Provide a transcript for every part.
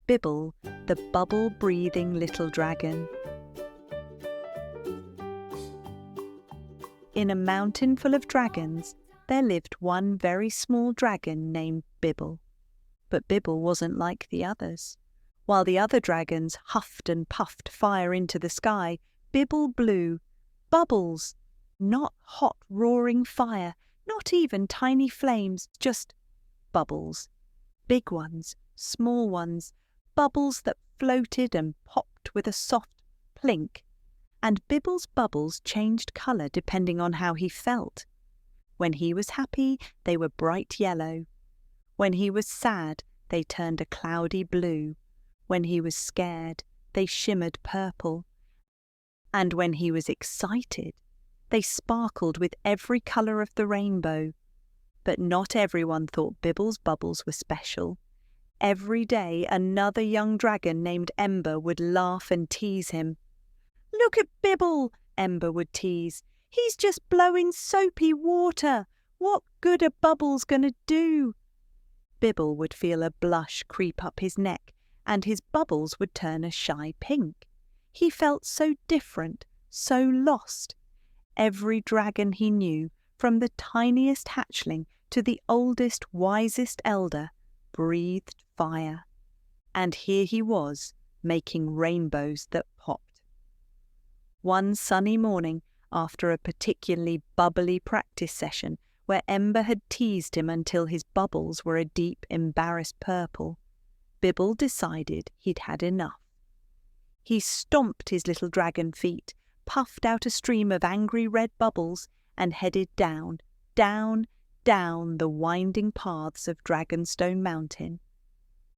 Bibble, the bubble-breathing little dragon. In a mountain full of dragons, there lived one very small dragon named Bibble. But Bibble wasn't like the others. While the other dragons huffed and puffed fire into the sky, Bibble blew bubbles, not hot roaring fire, not even tiny flames, just bubbles. Big ones, small ones, bubbles that floated and popped with a soft plink. And Bibble's bubbles changed colour depending on how he felt. When he was happy, they were bright yellow. When he was sad, they turned a cloudy blue. When he was scared, they shimmered purple. And when he was excited, they sparkled with every colour of the rainbow. But not everyone thought Bibble's bubbles were special. Every day another young dragon named Ember would laugh and tease him. "Look at Bibble," Ember would tease. "He's just blowing soapy water. What good are bubbles going to do?" Bibble would feel a blush creep up his neck, and his bubbles would turn a shy pink. He felt so different, so lost. Every dragon he knew, from the tiniest hatchling to the oldest, wisest elder, breathed fire. And here he was, making rainbows that popped. One sunny morning, after a particularly bubbly practice session where Ember had teased him until his bubbles were a deep, embarrassed purple, Bibble decided he'd had enough. He stomped his little dragon feet, puffed out a stream of angry red bubbles, and headed down, down, down the winding paths of Dragonstone Mountain.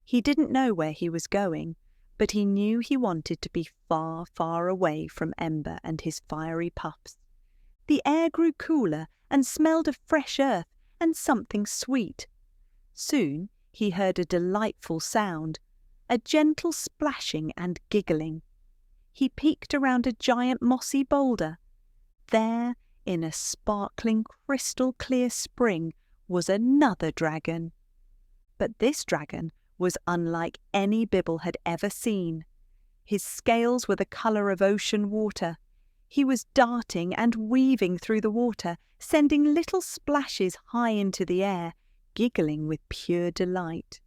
He didn't know where he was going, but he knew he wanted to be far, far away from Ember and his fiery puffs. The air grew cooler and smelled of fresh earth and something sweet. Soon he heard a delightful sound, a gentle splashing and giggling. He peeked around a giant mossy boulder. There, in a sparkling crystal-clear spring, was another dragon. But this dragon was unlike any Bibble had ever seen. His scales were the colour of ocean water. He was darting and weaving through the water, sending little splashes high into the air, giggling with pure delight.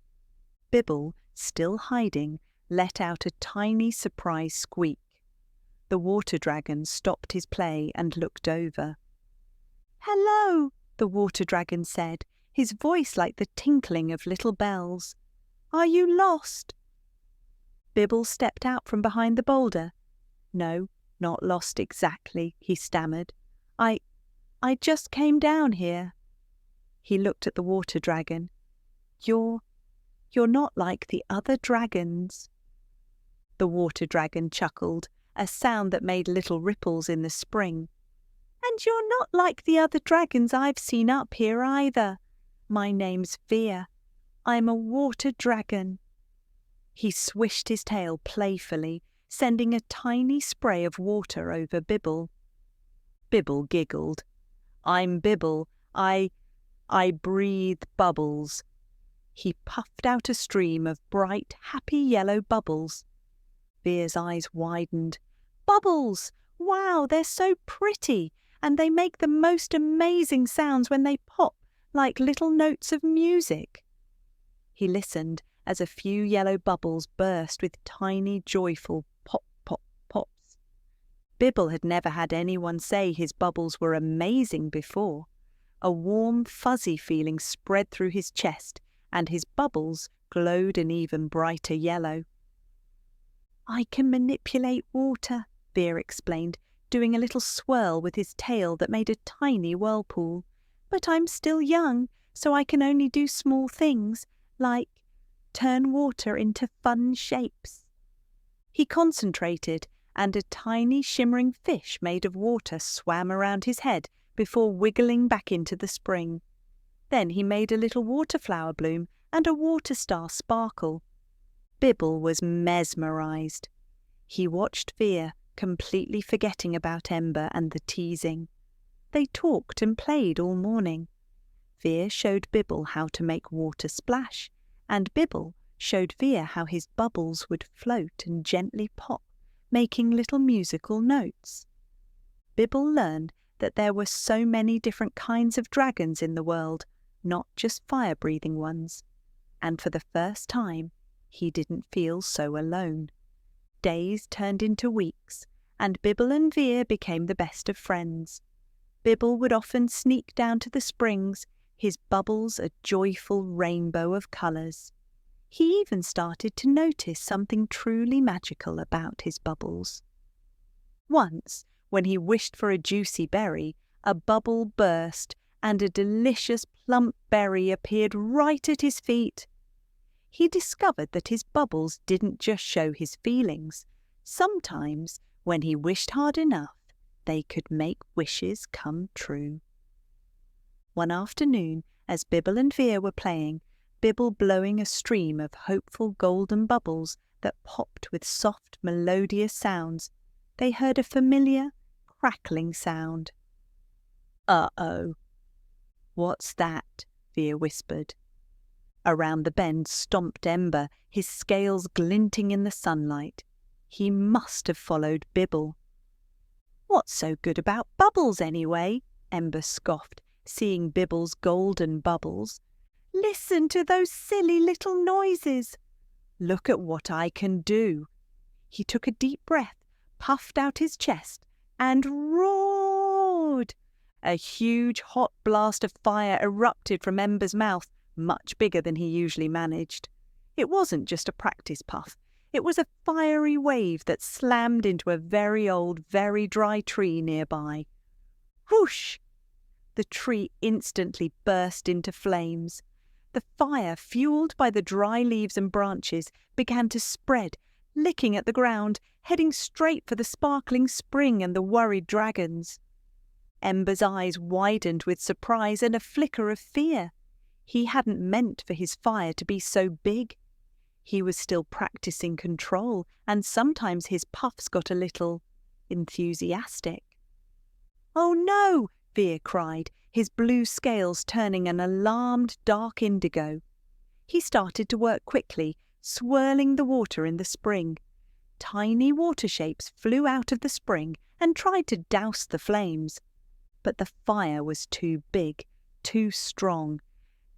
Bibble, still hiding, let out a tiny surprise squeak. The water dragon stopped his play and looked over. "Hello," the water dragon said, his voice like the tinkling of little bells. "Are you lost?" Bibble stepped out from behind the boulder. "No, not lost exactly," he stammered. I just came down here." He looked at the water dragon. You're not like the other dragons." The water dragon chuckled, a sound that made little ripples in the spring. "And you're not like the other dragons I've seen up here either. My name's Veer. I'm a water dragon." He swished his tail playfully, sending a tiny spray of water over Bibble. Bibble giggled. "I'm Bibble. I breathe bubbles." He puffed out a stream of bright, happy yellow bubbles. Veer's eyes widened. "Bubbles! Wow, they're so pretty, and they make the most amazing sounds when they pop, like little notes of music." He listened as a few yellow bubbles burst with tiny, joyful pop, pop, pops. Bibble had never had anyone say his bubbles were amazing before. A warm, fuzzy feeling spread through his chest, and his bubbles glowed an even brighter yellow. "I can manipulate water," Veer explained, doing a little swirl with his tail that made a tiny whirlpool. "But I'm still young, so I can only do small things, like turn water into fun shapes." He concentrated, and a tiny shimmering fish made of water swam around his head before wiggling back into the spring. Then he made a little water flower bloom and a water star sparkle. Bibble was mesmerised. He watched Veer, completely forgetting about Ember and the teasing. They talked and played all morning. Veer showed Bibble how to make water splash, and Bibble showed Veer how his bubbles would float and gently pop, making little musical notes. Bibble learned that there were so many different kinds of dragons in the world, not just fire-breathing ones, and for the first time he didn't feel so alone. Days turned into weeks, and Bibble and Veer became the best of friends. Bibble would often sneak down to the springs, his bubbles a joyful rainbow of colours. He even started to notice something truly magical about his bubbles. Once, when he wished for a juicy berry, a bubble burst and a delicious plump berry appeared right at his feet. He discovered that his bubbles didn't just show his feelings. Sometimes, when he wished hard enough, they could make wishes come true. One afternoon, as Bibble and Veer were playing, Bibble blowing a stream of hopeful golden bubbles that popped with soft, melodious sounds, they heard a familiar, crackling sound. "Uh-oh." "What's that?" Veer whispered. Around the bend stomped Ember, his scales glinting in the sunlight. He must have followed Bibble. "What's so good about bubbles, anyway?" Ember scoffed, seeing Bibble's golden bubbles. "Listen to those silly little noises. Look at what I can do." He took a deep breath, puffed out his chest, and roared. A huge hot blast of fire erupted from Ember's mouth, much bigger than he usually managed. It wasn't just a practice puff. It was a fiery wave that slammed into a very old, very dry tree nearby. Whoosh! The tree instantly burst into flames. The fire, fueled by the dry leaves and branches, began to spread, licking at the ground, heading straight for the sparkling spring and the worried dragons. Ember's eyes widened with surprise and a flicker of fear. He hadn't meant for his fire to be so big. He was still practicing control, and sometimes his puffs got a little enthusiastic. "Oh no!" Veer cried, his blue scales turning an alarmed dark indigo. He started to work quickly, swirling the water in the spring. Tiny water shapes flew out of the spring and tried to douse the flames. But the fire was too big, too strong.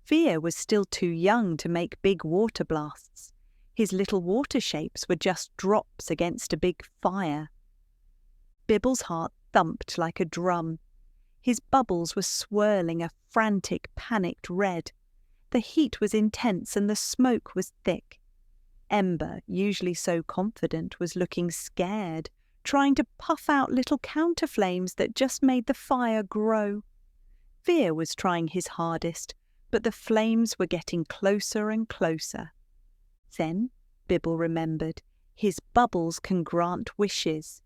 Veer was still too young to make big water blasts. His little water shapes were just drops against a big fire. Bibble's heart thumped like a drum. His bubbles were swirling a frantic, panicked red. The heat was intense and the smoke was thick. Ember, usually so confident, was looking scared, trying to puff out little counterflames that just made the fire grow. Veer was trying his hardest, but the flames were getting closer and closer. Then Bibble remembered, his bubbles can grant wishes.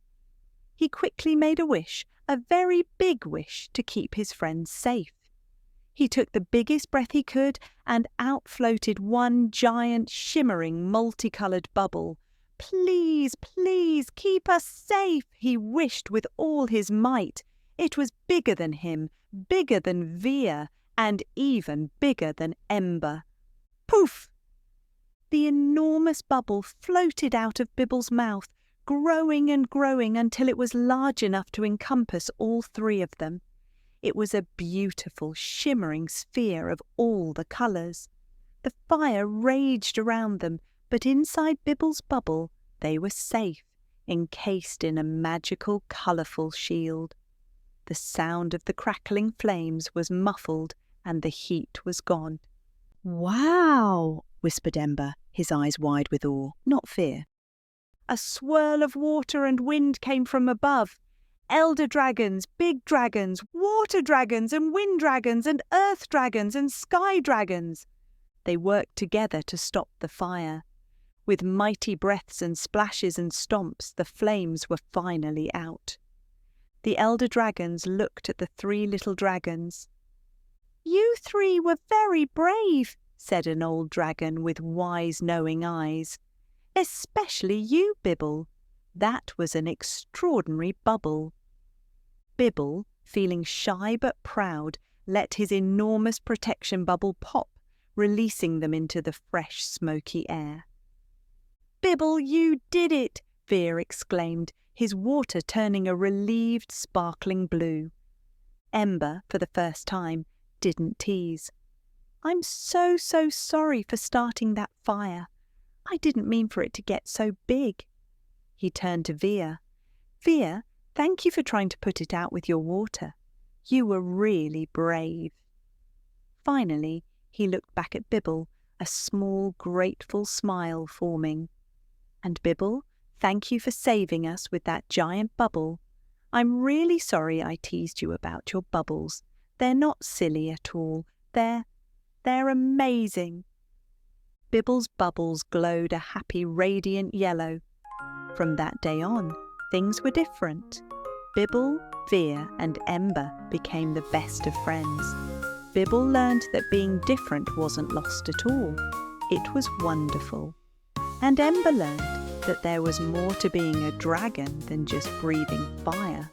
He quickly made a wish, a very big wish, to keep his friends safe. He took the biggest breath he could, and out floated one giant, shimmering, multicoloured bubble. "Please, please, keep us safe," he wished with all his might. It was bigger than him, bigger than Veer, and even bigger than Ember. Poof! The enormous bubble floated out of Bibble's mouth, growing and growing until it was large enough to encompass all three of them. It was a beautiful, shimmering sphere of all the colours. The fire raged around them, but inside Bibble's bubble they were safe, encased in a magical, colourful shield. The sound of the crackling flames was muffled and the heat was gone. "Wow!" whispered Ember, his eyes wide with awe, not fear. A swirl of water and wind came from above. Elder dragons, big dragons, water dragons and wind dragons and earth dragons and sky dragons. They worked together to stop the fire. With mighty breaths and splashes and stomps, the flames were finally out. The elder dragons looked at the three little dragons. "You three were very brave," said an old dragon with wise, knowing eyes. "Especially you, Bibble. That was an extraordinary bubble." Bibble, feeling shy but proud, let his enormous protection bubble pop, releasing them into the fresh, smoky air. "Bibble, you did it!" Veer exclaimed, his water turning a relieved, sparkling blue. Ember, for the first time, didn't tease. "I'm so sorry for starting that fire. I didn't mean for it to get so big." He turned to Veer. "Veer, thank you for trying to put it out with your water. You were really brave." Finally, he looked back at Bibble, a small, grateful smile forming. "And Bibble, thank you for saving us with that giant bubble. I'm really sorry I teased you about your bubbles. They're not silly at all. They're amazing." Bibble's bubbles glowed a happy, radiant yellow. From that day on, things were different. Bibble, Veer, and Ember became the best of friends. Bibble learned that being different wasn't lost at all. It was wonderful. And Ember learned that there was more to being a dragon than just breathing fire.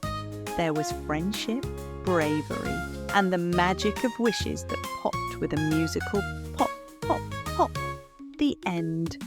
There was friendship, bravery, and the magic of wishes that popped with a musical pop, pop, pop. The end.